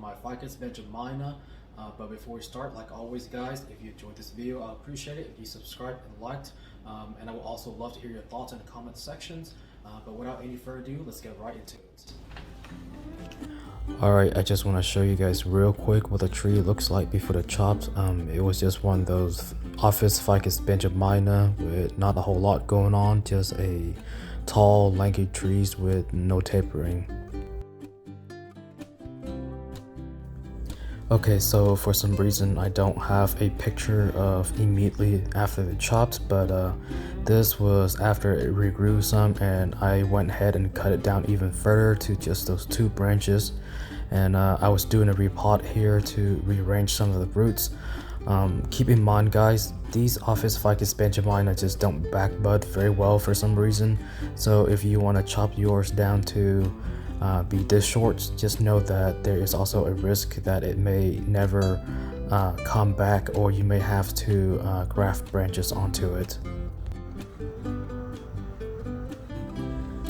my Ficus benjamina. But before we start, like always guys, if you enjoyed this video, I'll appreciate it if you subscribed and liked, and I would also love to hear your thoughts in the comment sections. But without any further ado, let's get right into it. Alright, I just want to show you guys real quick what the tree looks like before the chops. It was just one of those office Ficus benjamina with not a whole lot going on, just a tall lanky trees with no tapering. Okay, so for some reason I don't have a picture of immediately after the chops, but this was after it regrew some, and I went ahead and cut it down even further to just those 2 branches. And I was doing a repot here to rearrange some of the roots. Keep in mind guys, these office Ficus benjamina just don't backbud very well for some reason. So if you want to chop yours down to be this short, just know that there is also a risk that it may never come back, or you may have to graft branches onto it.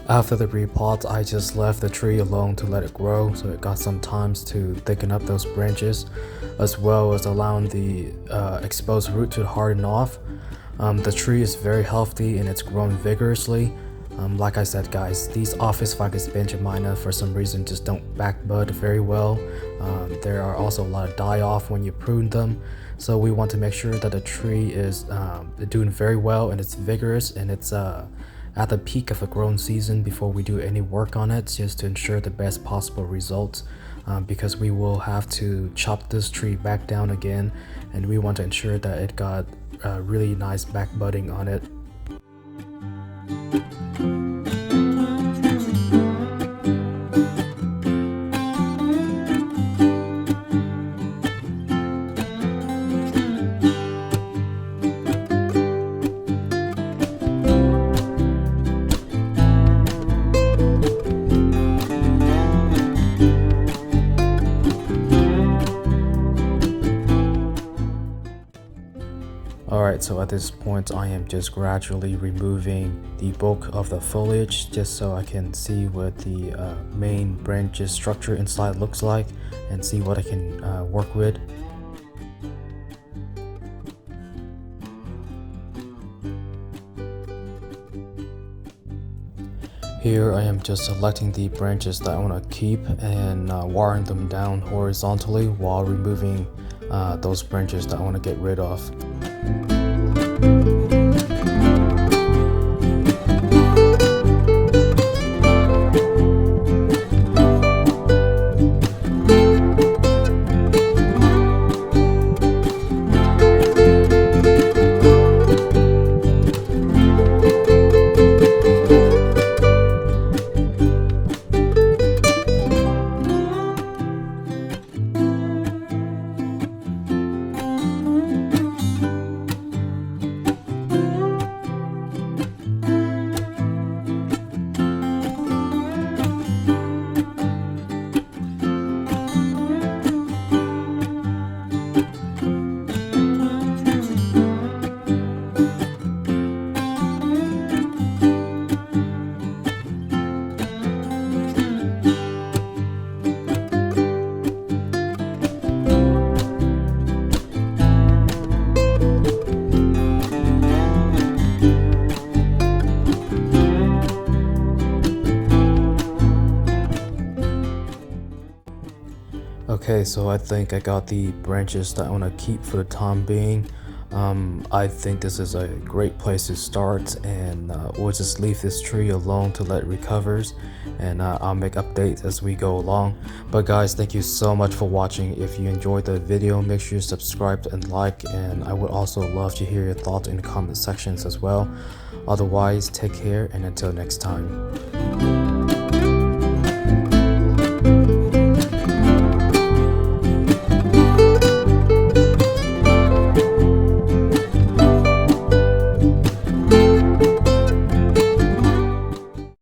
After the repot, I just left the tree alone to let it grow, so it got some time to thicken up those branches, as well as allowing the exposed root to harden off. The tree is very healthy and it's grown vigorously. Like I said guys, these office Ficus benjamina for some reason just don't backbud very well. There are also a lot of die off when you prune them, so we want to make sure that the tree is doing very well and it's vigorous and it's at the peak of a growing season before we do any work on it, just to ensure the best possible results, because we will have to chop this tree back down again, and we want to ensure that it got really nice backbudding on it. Alright, so at this point I am just gradually removing the bulk of the foliage just so I can see what the main branches structure inside looks like and see what I can work with. Here I am just selecting the branches that I want to keep and wiring them down horizontally while removing those branches that I want to get rid of. Okay, so I think I got the branches that I want to keep for the time being. I think this is a great place to start, and we'll just leave this tree alone to let it recovers, and I'll make updates as we go along. But guys, thank you so much for watching. If you enjoyed the video, make sure you subscribe and like, and I would also love to hear your thoughts in the comment sections as well. Otherwise, take care, and until next time.